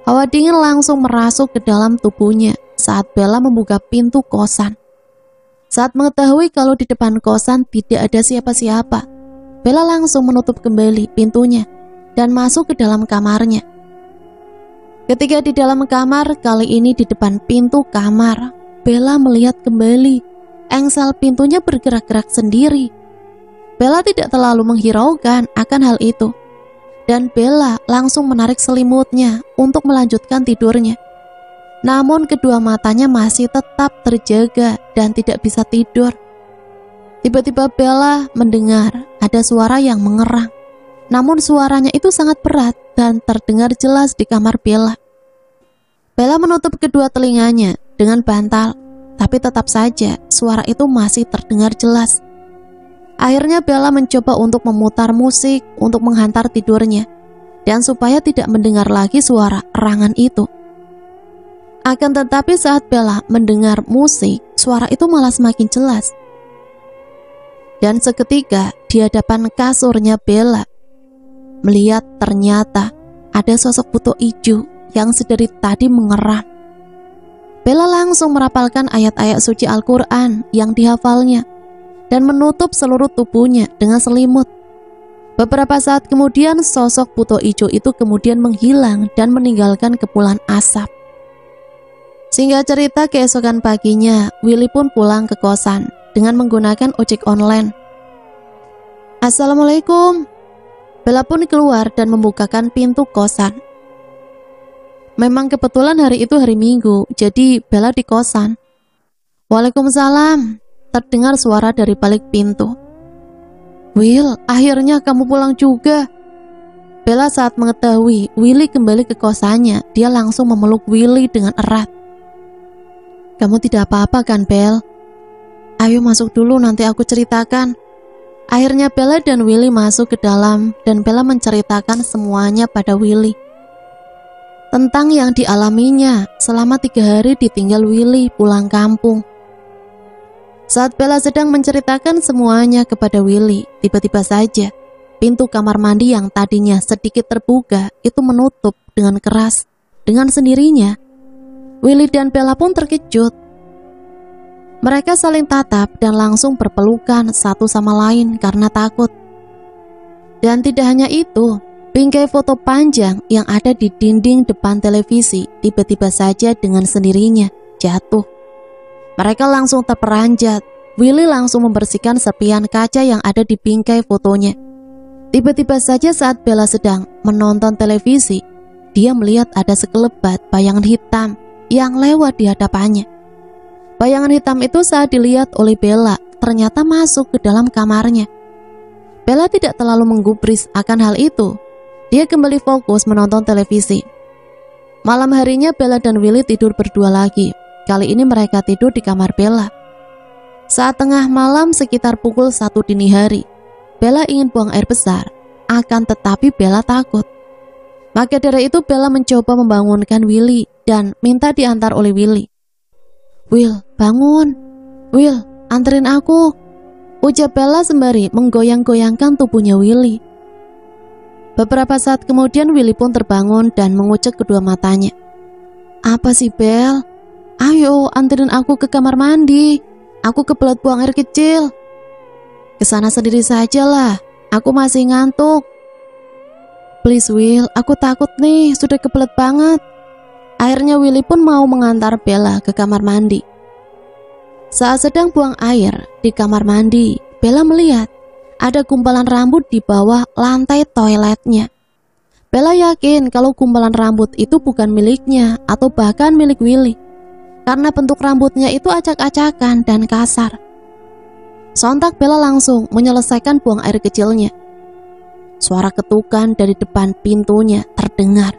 Hawa dingin langsung merasuk ke dalam tubuhnya saat Bella membuka pintu kosan. Saat mengetahui kalau di depan kosan tidak ada siapa-siapa, Bella langsung menutup kembali pintunya dan masuk ke dalam kamarnya. Ketika di dalam kamar, kali ini di depan pintu kamar, Bella melihat kembali engsel pintunya bergerak-gerak sendiri. Bella tidak terlalu menghiraukan akan hal itu, dan Bella langsung menarik selimutnya untuk melanjutkan tidurnya. Namun kedua matanya masih tetap terjaga dan tidak bisa tidur. Tiba-tiba Bella mendengar ada suara yang mengerang. Namun suaranya itu sangat berat dan terdengar jelas di kamar Bella. Bella menutup kedua telinganya dengan bantal, tapi tetap saja suara itu masih terdengar jelas. Akhirnya Bella mencoba untuk memutar musik untuk menghantar tidurnya, dan supaya tidak mendengar lagi suara erangan itu. Akan tetapi saat Bella mendengar musik, suara itu malah semakin jelas. Dan seketika di hadapan kasurnya Bella, melihat ternyata ada sosok buto ijo yang sedari tadi mengeram. Bella langsung merapalkan ayat-ayat suci Al-Quran yang dihafalnya dan menutup seluruh tubuhnya dengan selimut. Beberapa saat kemudian sosok buto ijo itu kemudian menghilang dan meninggalkan kepulan asap. Singkat cerita, keesokan paginya Willy pun pulang ke kosan dengan menggunakan ojek online. Assalamualaikum. Bella pun keluar dan membukakan pintu kosan. Memang kebetulan hari itu hari Minggu, jadi Bella di kosan. Waalaikumsalam. Terdengar suara dari balik pintu. Will, akhirnya kamu pulang juga. Bella saat mengetahui Willy kembali ke kosannya, dia langsung memeluk Willy dengan erat. Kamu tidak apa-apa kan, Bel? Ayo masuk dulu, nanti aku ceritakan. Akhirnya Bella dan Willy masuk ke dalam dan Bella menceritakan semuanya pada Willy. Tentang yang dialaminya selama 3 hari ditinggal Willy pulang kampung. Saat Bella sedang menceritakan semuanya kepada Willy, tiba-tiba saja pintu kamar mandi yang tadinya sedikit terbuka itu menutup dengan keras. Dengan sendirinya, Willy dan Bella pun terkejut. Mereka saling tatap dan langsung berpelukan satu sama lain karena takut. Dan tidak hanya itu, bingkai foto panjang yang ada di dinding depan televisi tiba-tiba saja dengan sendirinya jatuh. Mereka langsung terperanjat. Willy langsung membersihkan serpihan kaca yang ada di bingkai fotonya. Tiba-tiba saja saat Bella sedang menonton televisi, dia melihat ada sekelebat bayangan hitam yang lewat di hadapannya. Bayangan hitam itu saat dilihat oleh Bella ternyata masuk ke dalam kamarnya. Bella tidak terlalu menggubris akan hal itu. Dia kembali fokus menonton televisi. Malam harinya Bella dan Willy tidur berdua lagi. Kali ini mereka tidur di kamar Bella. Saat tengah malam sekitar pukul 1 dini hari, Bella ingin buang air besar, akan tetapi Bella takut. Maka dari itu Bella mencoba membangunkan Willy dan minta diantar oleh Willy. Will, bangun. Will, anterin aku, ucap Bella sembari menggoyang-goyangkan tubuhnya Willy. Beberapa saat kemudian Willy pun terbangun dan mengucek kedua matanya. Apa sih Bel? Ayo anterin aku ke kamar mandi. Aku kebelet buang air kecil. Kesana sendiri sajalah, aku masih ngantuk. Please Will, aku takut nih, sudah kebelet banget. Akhirnya Willy pun mau mengantar Bella ke kamar mandi. Saat sedang buang air di kamar mandi, Bella melihat ada gumpalan rambut di bawah lantai toiletnya. Bella yakin kalau gumpalan rambut itu bukan miliknya atau bahkan milik Willy, karena bentuk rambutnya itu acak-acakan dan kasar. Sontak Bella langsung menyelesaikan buang air kecilnya. Suara ketukan dari depan pintunya terdengar.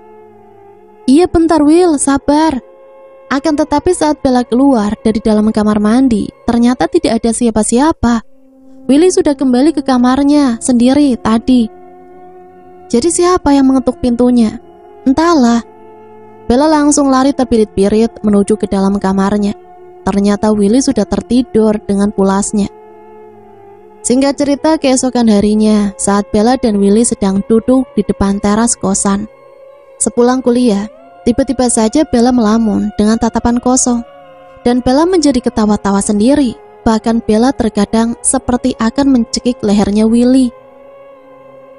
Iya bentar Will, sabar. Akan tetapi saat Bella keluar dari dalam kamar mandi, ternyata tidak ada siapa-siapa. Willy sudah kembali ke kamarnya sendiri tadi. Jadi siapa yang mengetuk pintunya? Entahlah. Bella langsung lari terpirit-pirit menuju ke dalam kamarnya. Ternyata Willy sudah tertidur dengan pulasnya. Singkat cerita, keesokan harinya saat Bella dan Willy sedang duduk di depan teras kosan. Sepulang kuliah, tiba-tiba saja Bella melamun dengan tatapan kosong. Dan Bella menjadi ketawa-tawa sendiri. Bahkan Bella terkadang seperti akan mencekik lehernya Willy.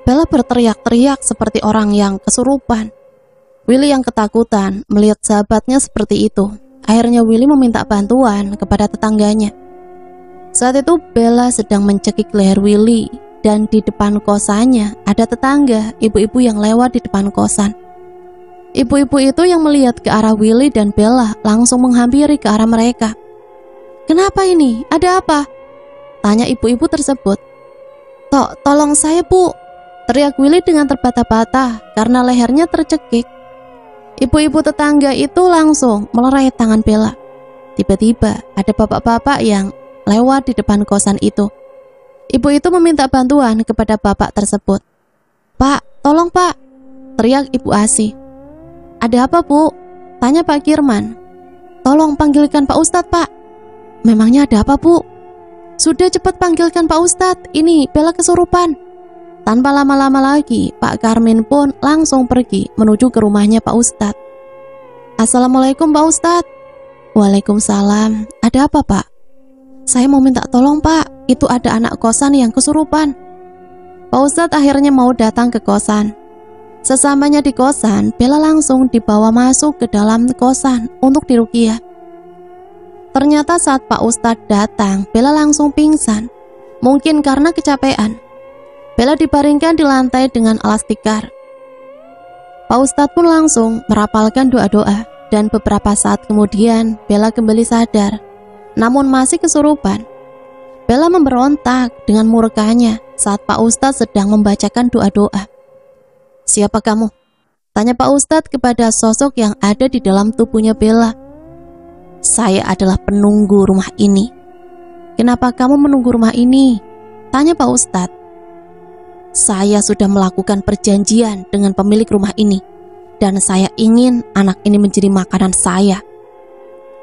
Bella berteriak-teriak seperti orang yang kesurupan. Willy yang ketakutan melihat sahabatnya seperti itu. Akhirnya Willy meminta bantuan kepada tetangganya. Saat itu Bella sedang mencekik leher Willy. Dan di depan kosannya ada tetangga, ibu-ibu yang lewat di depan kosan. Ibu-ibu itu yang melihat ke arah Willy dan Bella langsung menghampiri ke arah mereka. Kenapa ini? Ada apa? Tanya ibu-ibu tersebut. Tolong saya Bu, teriak Willy dengan terbata-bata karena lehernya tercekik. Ibu-ibu tetangga itu langsung melerai tangan Bella. Tiba-tiba ada bapak-bapak yang lewat di depan kosan itu. Ibu itu meminta bantuan kepada bapak tersebut. Pak, tolong Pak, teriak Ibu Asih. Ada apa Bu? Tanya Pak Kirman. Tolong panggilkan Pak Ustadz Pak. Memangnya ada apa Bu? "Sudah, cepat panggilkan Pak Ustadz, ini Bella kesurupan." Tanpa lama-lama lagi, Pak Karmin pun langsung pergi menuju ke rumahnya Pak Ustadz. "Assalamualaikum Pak Ustadz." "Waalaikumsalam. Ada apa Pak?" "Saya mau minta tolong Pak, itu ada anak kosan yang kesurupan." Pak Ustadz akhirnya mau datang ke kosan. Sesamanya di kosan, Bella langsung dibawa masuk ke dalam kosan untuk diruqyah. Ternyata saat Pak Ustadz datang, Bella langsung pingsan. Mungkin karena kecapean. Bella dibaringkan di lantai dengan alas tikar. Pak Ustadz pun langsung merapalkan doa-doa, dan beberapa saat kemudian Bella kembali sadar, namun masih kesurupan. Bella memberontak dengan murkanya saat Pak Ustadz sedang membacakan doa-doa. "Siapa kamu?" tanya Pak Ustadz kepada sosok yang ada di dalam tubuhnya Bella. "Saya adalah penunggu rumah ini." "Kenapa kamu menunggu rumah ini?" tanya Pak Ustadz. "Saya sudah melakukan perjanjian dengan pemilik rumah ini, dan saya ingin anak ini menjadi makanan saya."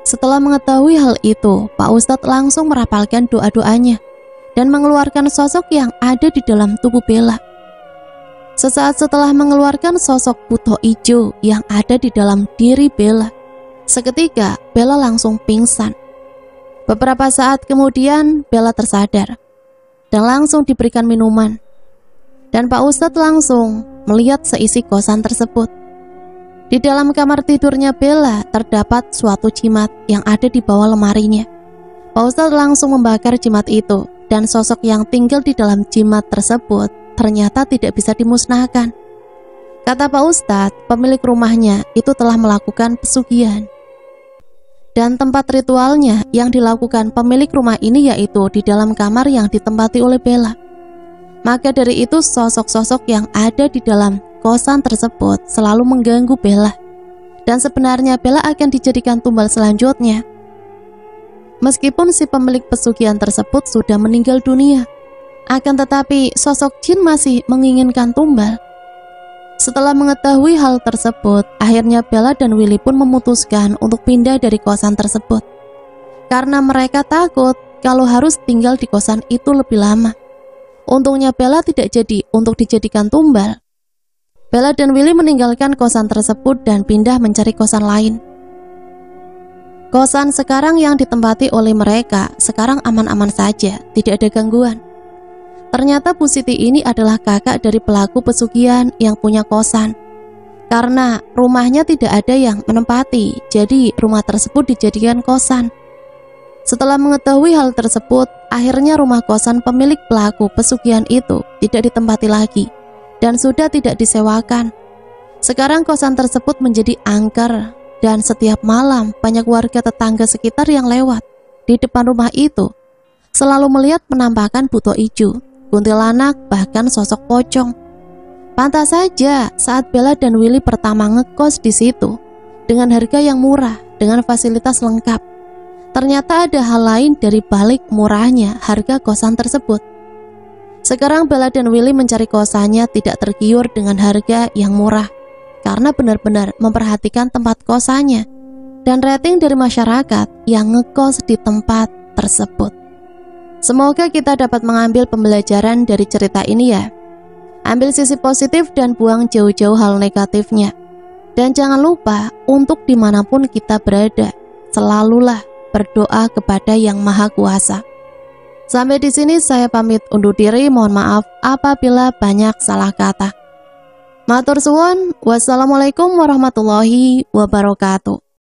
Setelah mengetahui hal itu, Pak Ustadz langsung merapalkan doa-doanya dan mengeluarkan sosok yang ada di dalam tubuh Bella. Sesaat setelah mengeluarkan sosok buto ijo yang ada di dalam diri Bella, seketika Bella langsung pingsan. Beberapa saat kemudian Bella tersadar dan langsung diberikan minuman. Dan Pak Ustadz langsung melihat seisi kosan tersebut. Di dalam kamar tidurnya Bella terdapat suatu jimat yang ada di bawah lemarinya. Pak Ustadz langsung membakar jimat itu, dan sosok yang tinggal di dalam jimat tersebut ternyata tidak bisa dimusnahkan. Kata Pak Ustadz, pemilik rumahnya itu telah melakukan pesugihan. Dan tempat ritualnya yang dilakukan pemilik rumah ini yaitu di dalam kamar yang ditempati oleh Bella. Maka dari itu sosok-sosok yang ada di dalam kosan tersebut selalu mengganggu Bella. Dan sebenarnya Bella akan dijadikan tumbal selanjutnya. Meskipun si pemilik pesugihan tersebut sudah meninggal dunia, akan tetapi sosok jin masih menginginkan tumbal. Setelah mengetahui hal tersebut, akhirnya Bella dan Willy pun memutuskan untuk pindah dari kosan tersebut. Karena mereka takut kalau harus tinggal di kosan itu lebih lama. Untungnya Bella tidak jadi untuk dijadikan tumbal. Bella dan Willy meninggalkan kosan tersebut dan pindah mencari kosan lain. Kosan sekarang yang ditempati oleh mereka sekarang aman-aman saja, tidak ada gangguan. Ternyata Bu Siti ini adalah kakak dari pelaku pesugihan yang punya kosan. Karena rumahnya tidak ada yang menempati, jadi rumah tersebut dijadikan kosan. Setelah mengetahui hal tersebut, akhirnya rumah kosan pemilik pelaku pesugihan itu tidak ditempati lagi dan sudah tidak disewakan. Sekarang kosan tersebut menjadi angker, dan setiap malam banyak warga tetangga sekitar yang lewat di depan rumah itu selalu melihat penampakan buto ijo, kuntilanak, bahkan sosok pocong. Pantas saja saat Bella dan Willy pertama ngekos di situ dengan harga yang murah, dengan fasilitas lengkap. Ternyata ada hal lain dari balik murahnya harga kosan tersebut. Sekarang Bella dan Willy mencari kosannya tidak tergiur dengan harga yang murah, karena benar-benar memperhatikan tempat kosannya dan rating dari masyarakat yang ngekos di tempat tersebut. Semoga kita dapat mengambil pembelajaran dari cerita ini ya. Ambil sisi positif dan buang jauh-jauh hal negatifnya. Dan jangan lupa untuk dimanapun kita berada, selalulah berdoa kepada Yang Maha Kuasa. Sampai di sini saya pamit undur diri, mohon maaf apabila banyak salah kata. Matur suwun, wassalamualaikum warahmatullahi wabarakatuh.